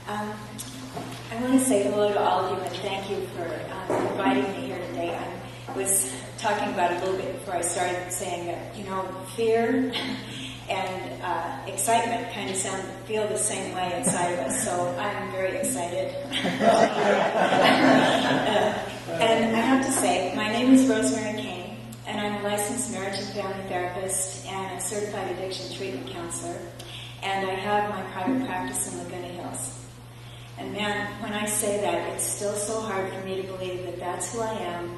I want to say hello to all of you and thank you for inviting me here today. I was talking about it a little bit before I started, saying that, fear and excitement kind of feel the same way inside of us, so I'm very excited. And I have to say, my name is Rosemary Kane, and I'm a licensed marriage and family therapist and a certified addiction treatment counselor, and I have my private practice in Laguna Hills. And man, when I say that, it's still so hard for me to believe that that's who I am,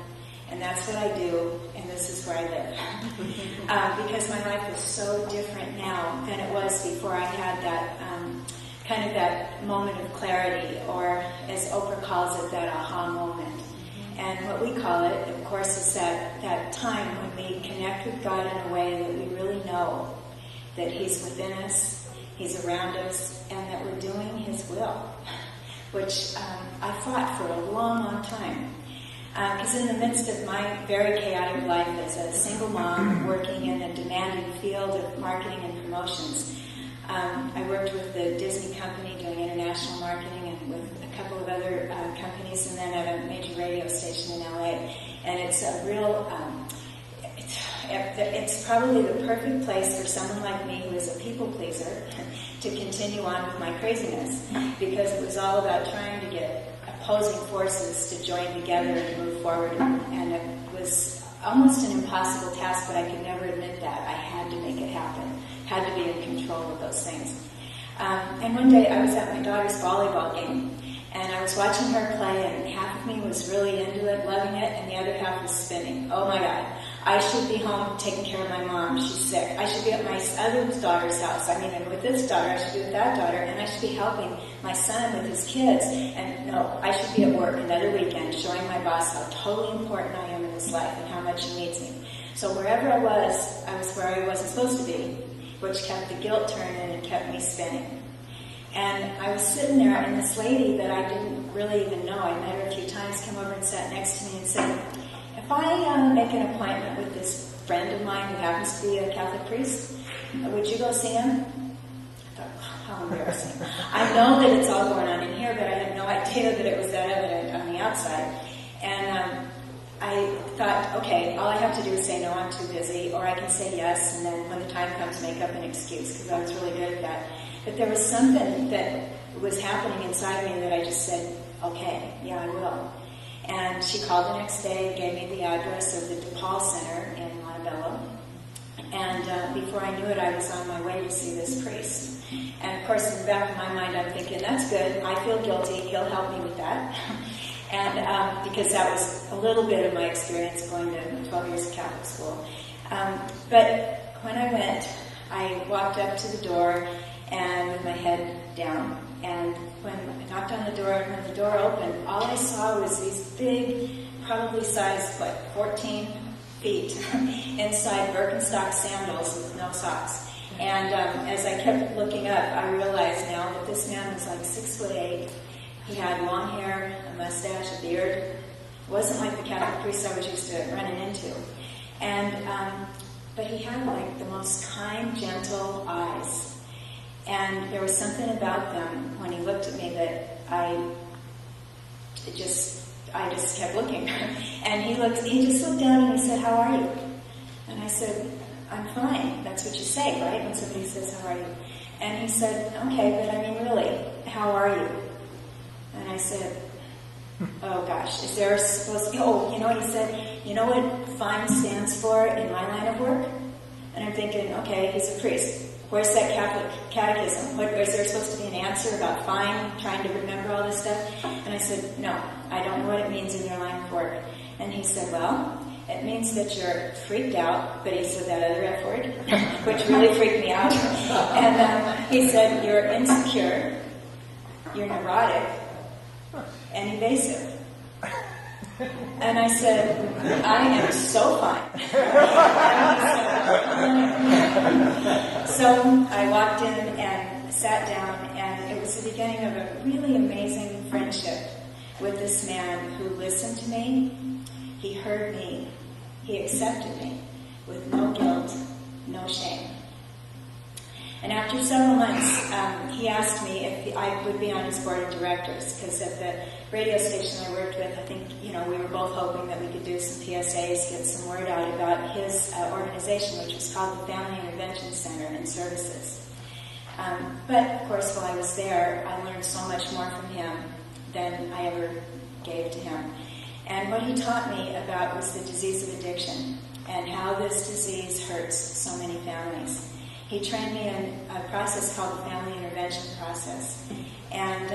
and that's what I do, and this is where I live. Because my life is so different now than it was before I had that kind of that moment of clarity, or as Oprah calls it, that aha moment. And what we call it, of course, is that time when we connect with God in a way that we really know that He's within us, He's around us, and that we're doing His will, which I fought for a long, long time. Because in the midst of my very chaotic life as a single mom working in a demanding field of marketing and promotions, I worked with the Disney company doing international marketing and with a couple of other companies, and then at a major radio station in LA. And it's a real, it's probably the perfect place for someone like me who is a people pleaser to continue on with my craziness, because it was all about trying to get opposing forces to join together and move forward, and it was almost an impossible task, but I could never admit that. I had to make it happen, had to be in control of those things. And one day I was at my daughter's volleyball game, and I was watching her play, and half of me was really into it, loving it, and the other half was spinning. Oh my God, I should be home taking care of my mom. She's sick. I should be at my other daughter's house. And with this daughter, I should be with that daughter, and I should be helping my son with his kids. And no, I should be at work another weekend, showing my boss how totally important I am in his life and how much he needs me. So wherever I was where I wasn't supposed to be, which kept the guilt turning and kept me spinning. And I was sitting there, and this lady that I didn't really even know, I met her a few times, came over and sat next to me and said, if I make an appointment with this friend of mine who happens to be a Catholic priest, would you go see him? I thought, how embarrassing. I know that it's all going on in here, but I had no idea that it was that evident on the outside. And I thought, okay, all I have to do is say no, I'm too busy, or I can say yes, and then when the time comes, make up an excuse, because I was really good at that. But there was something that was happening inside me that I just said, okay, yeah, I will. And she called the next day and gave me the address of the DePaul Center in Montebello. And before I knew it, I was on my way to see this priest. And of course, in the back of my mind, I'm thinking, that's good. I feel guilty. He'll help me with that. And because that was a little bit of my experience going to 12 years of Catholic school. But when I went, I walked up to the door and with my head down. And when I knocked on the door, and when the door opened, all I saw was these big, probably sized, 14 feet inside Birkenstock sandals with no socks. And as I kept looking up, I realized now that this man was like 6'8". He had long hair, a mustache, a beard. It wasn't like the Catholic priests I was used to running into. And but he had like the most kind, gentle eyes. And there was something about them when he looked at me that I just kept looking. And he just looked down and he said, how are you? And I said, I'm fine. That's what you say, right? When somebody says, how are you? And he said, okay, but I mean, really, how are you? And I said, oh gosh, is there supposed to, he said, you know what fine stands for in my line of work? And I'm thinking, okay, he's a priest. Where's that Catholic catechism? Is there supposed to be an answer about fine, trying to remember all this stuff? And I said, no, I don't know what it means in your line of work. And he said, well, it means that you're freaked out, but he said that other F word, which really freaked me out. And he said, you're insecure, you're neurotic, and evasive. And I said, I am so fine. So I walked in and sat down, and it was the beginning of a really amazing friendship with this man who listened to me, he heard me, he accepted me with no guilt, no shame. And after several months, he asked me if I would be on his board of directors, because at the radio station I worked with, I think, we were both hoping that we could do some PSAs, get some word out about his organization, which was called the Family Intervention Center and Services. But, of course, while I was there, I learned so much more from him than I ever gave to him. And what he taught me about was the disease of addiction and how this disease hurts so many families. He trained me in a process called the Family Intervention Process. And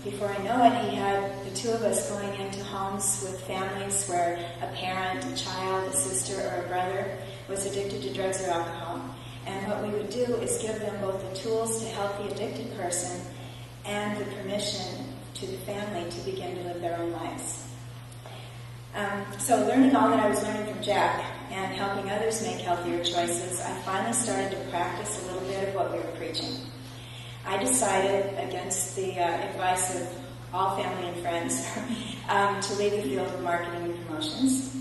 before I know it, he had the two of us going into homes with families where a parent, a child, a sister, or a brother was addicted to drugs or alcohol. And what we would do is give them both the tools to help the addicted person and the permission to the family to begin to live their own lives. So learning all that I was learning from Jack and helping others make healthier choices, I finally started to practice a little bit of what we were preaching. I decided, against the advice of all family and friends, to leave the field of marketing and promotions,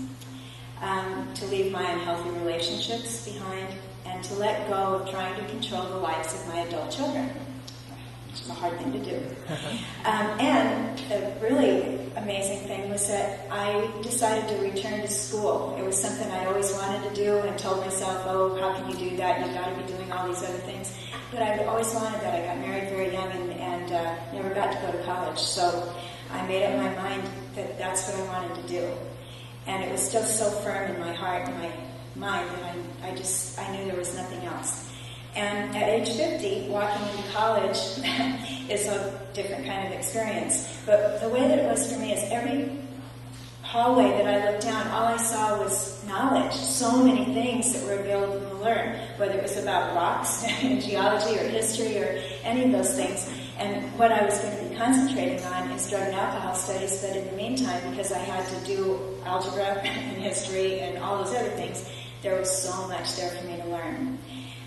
to leave my unhealthy relationships behind, and to let go of trying to control the lives of my adult children. It's a hard thing to do. And the really amazing thing was that I decided to return to school. It was something I always wanted to do and told myself, oh, how can you do that? You've got to be doing all these other things. But I always wanted that. I got married very young and never got to go to college. So I made up my mind that that's what I wanted to do. And it was still so firm in my heart and my mind that I knew there was nothing else. And at age 50, walking into college is a different kind of experience. But the way that it was for me is every hallway that I looked down, all I saw was knowledge. So many things that were available to learn, whether it was about rocks and geology or history or any of those things. And what I was going to be concentrating on is drug and alcohol studies, but in the meantime, because I had to do algebra and history and all those other things, there was so much there for me to learn.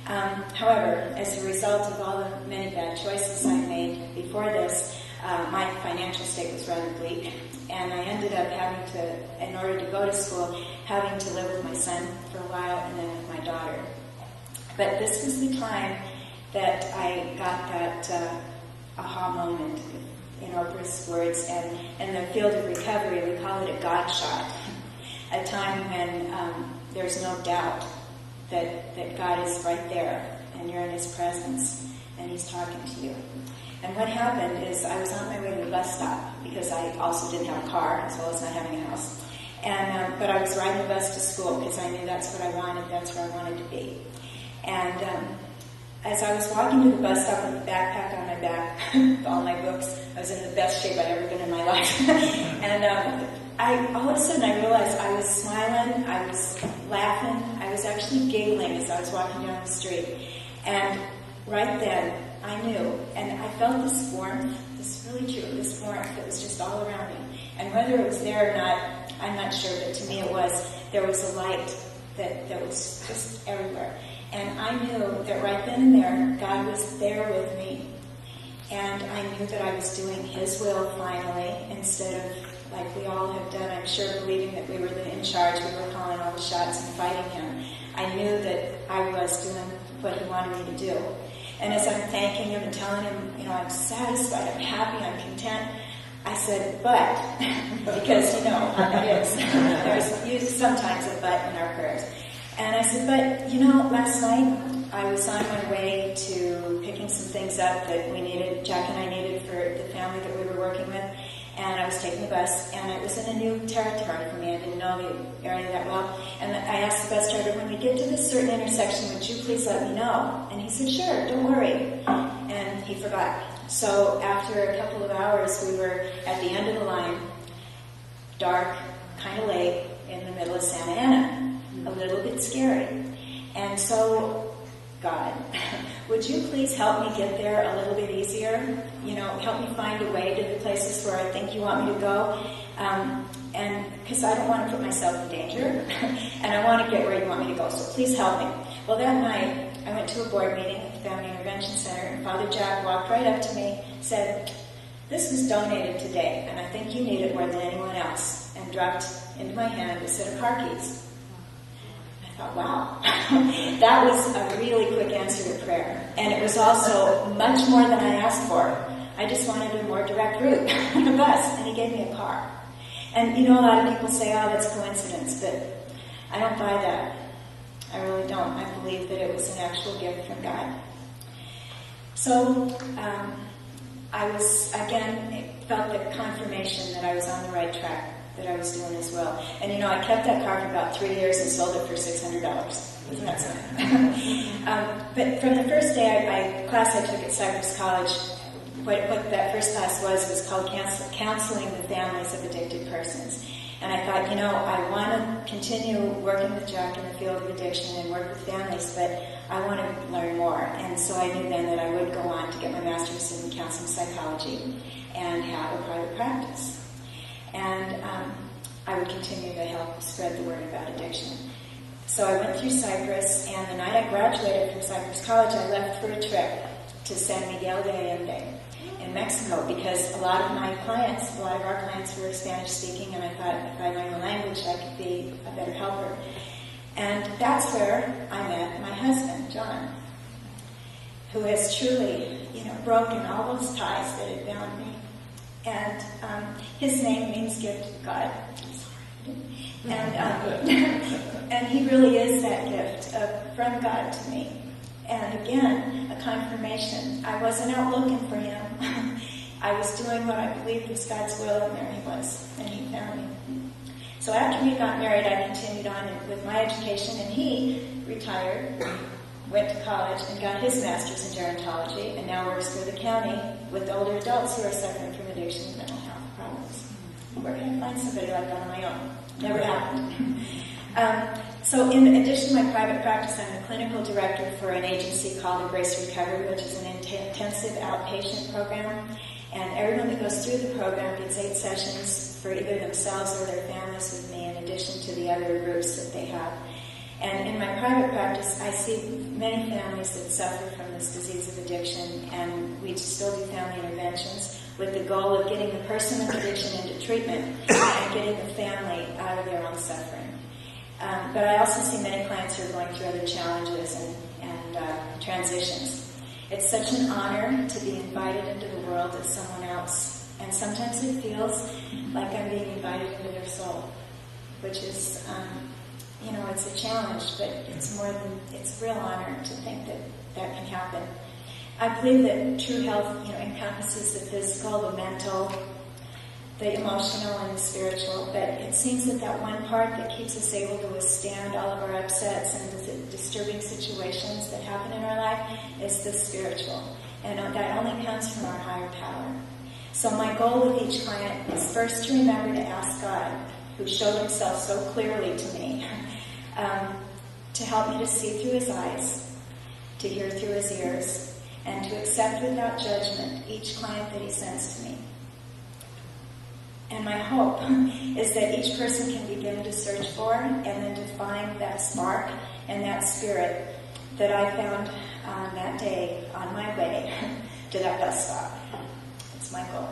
However, as a result of all the many bad choices I made before this, my financial state was rather bleak, and I ended up having to, in order to go to school, having to live with my son for a while and then with my daughter. But this was the time that I got that aha moment, in Oprah's words, and in the field of recovery, we call it a God shot, a time when there's no doubt that God is right there, and you're in His presence, and He's talking to you. And what happened is I was on my way to the bus stop, because I also didn't have a car, as well as not having a house. And but I was riding the bus to school, because I knew that's what I wanted, that's where I wanted to be. And as I was walking to the bus stop with a backpack on my back, with all my books, I was in the best shape I'd ever been in my life. And all of a sudden I realized I was smiling, I was laughing, I was actually giggling as I was walking down the street. And right then, I knew, and I felt this warmth, this really true, this warmth that was just all around me. And whether it was there or not, I'm not sure, but to me it was. There was a light that was just everywhere. And I knew that right then and there, God was there with me. And I knew that I was doing His will finally, instead of, like we all have done, I'm sure, believing that we were in charge, we were calling all the shots and fighting Him. I knew that I was doing what He wanted me to do. And as I'm thanking Him and telling Him, I'm satisfied, I'm happy, I'm content, I said, but, because how that is. There's sometimes a but in our prayers. And I said, but, last night I was on my way to picking some things up that we needed, Jack and I needed for the family that we were working with. And I was taking the bus, and it was in a new territory for me. I didn't know the area that well. And I asked the bus driver, when we get to this certain intersection, would you please let me know? And he said, sure, don't worry. And he forgot. So after a couple of hours, we were at the end of the line, dark, kind of late, in the middle of Santa Ana. A little bit scary. And so, God, would you please help me get there a little bit easier? Help me find a way to the places where I think you want me to go. And because I don't want to put myself in danger, and I want to get where you want me to go, so please help me. Well, that night, I went to a board meeting at the Family Intervention Center, and Father Jack walked right up to me, said, this was donated today, and I think you need it more than anyone else, and dropped into my hand a set of car keys. I thought, wow, that was a really quick answer to prayer. And it was also much more than I asked for. I just wanted a more direct route on the bus, and he gave me a car. And a lot of people say, oh, that's coincidence, but I don't buy that. I really don't. I believe that it was an actual gift from God. So I was, again, felt the confirmation that I was on the right track, that I was doing as well. And I kept that car for about 3 years and sold it for $600. Isn't that something? But from the first day, class I took at Cypress College, what that first class was called Counseling the Families of Addicted Persons. And I thought, I want to continue working with Jack in the field of addiction and work with families, but I want to learn more. And so I knew then that I would go on to get my master's in counseling psychology and have a private practice. And I would continue to help spread the word about addiction. So I went through Cypress, and the night I graduated from Cypress College, I left for a trip to San Miguel de Allende in Mexico, because a lot of our clients were Spanish-speaking, and I thought if I learned the language, I could be a better helper. And that's where I met my husband, John, who has truly, broken all those ties that had bound me. And his name means gift of God. And he really is that gift from God to me. And again, a confirmation. I wasn't out looking for him. I was doing what I believed was God's will, and there he was, and he found me. So after we got married, I continued on with my education, and he retired, went to college, and got his master's in gerontology, and now works for the county with older adults who are suffering from addiction and mental health problems. Where can I find somebody like that on my own? Never happened. So in addition to my private practice, I'm the clinical director for an agency called Embrace Recovery, which is an intensive outpatient program. And everyone that goes through the program gets 8 sessions for either themselves or their families with me, in addition to the other groups that they have. And in my private practice, I see many families that suffer from this disease of addiction, and we still do family interventions with the goal of getting the person with addiction into treatment and getting the family out of their own suffering. But I also see many clients who are going through other challenges and transitions. It's such an honor to be invited into the world as someone else, and sometimes it feels like I'm being invited into their soul, which is, it's a challenge, but it's a real honor to think that that can happen. I believe that true health, encompasses the physical, the mental, the emotional, and the spiritual, but it seems that one part that keeps us able to withstand all of our upsets and the disturbing situations that happen in our life is the spiritual, and that only comes from our higher power. So my goal with each client is first to remember to ask God, who showed himself so clearly to me, to help me to see through his eyes, to hear through his ears, and to accept without judgment each client that he sends to me. And my hope is that each person can begin to search for and then to find that spark and that spirit that I found on that day on my way to that bus stop. It's my goal.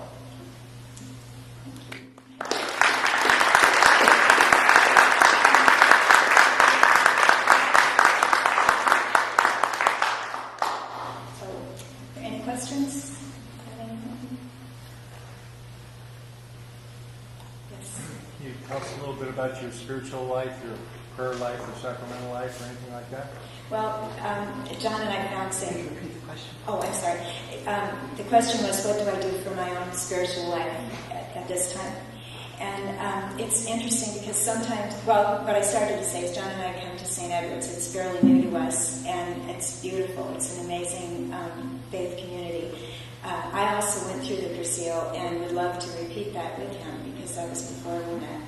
So, any questions? Can you tell us a little bit about your spiritual life, your prayer life, or sacramental life, or anything like that? Well, John and I found Can you repeat the question? Oh, I'm sorry. The question was, what do I do for my own spiritual life at this time? And it's interesting because sometimes, what I started to say is John and I come to St. Edward's. It's fairly new to us, and it's beautiful. It's an amazing faith community. I also went through the Cursillo and would love to repeat that with him because that was before we met.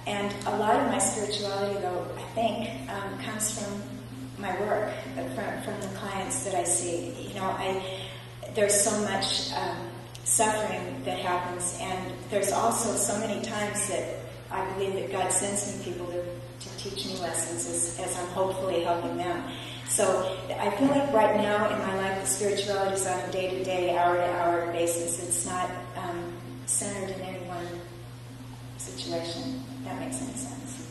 And a lot of my spirituality, though, I think, comes from my work, from the clients that I see. There's so much suffering that happens, and there's also so many times that I believe that God sends me people to teach me lessons as I'm hopefully helping them. So I feel like right now in my life, the spirituality is on a day-to-day, hour-to-hour basis. It's not centered in any one situation, if that makes any sense.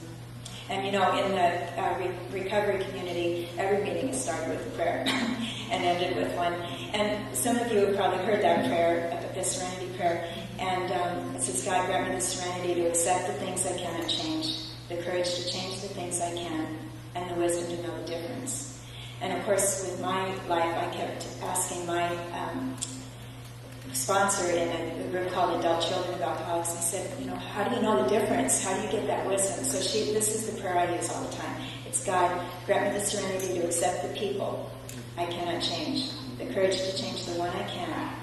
And in the recovery community, every meeting is started with a prayer and ended with one. And some of you have probably heard that prayer, the serenity prayer. And it says, God, grant me the serenity to accept the things I cannot change, the courage to change the things I can, and the wisdom to know the difference. And of course, with my life, I kept asking my sponsor in a group called Adult Children of Alcoholics. I said, how do you know the difference? How do you get that wisdom? So this is the prayer I use all the time. It's, God, grant me the serenity to accept the people I cannot change, the courage to change the one I can,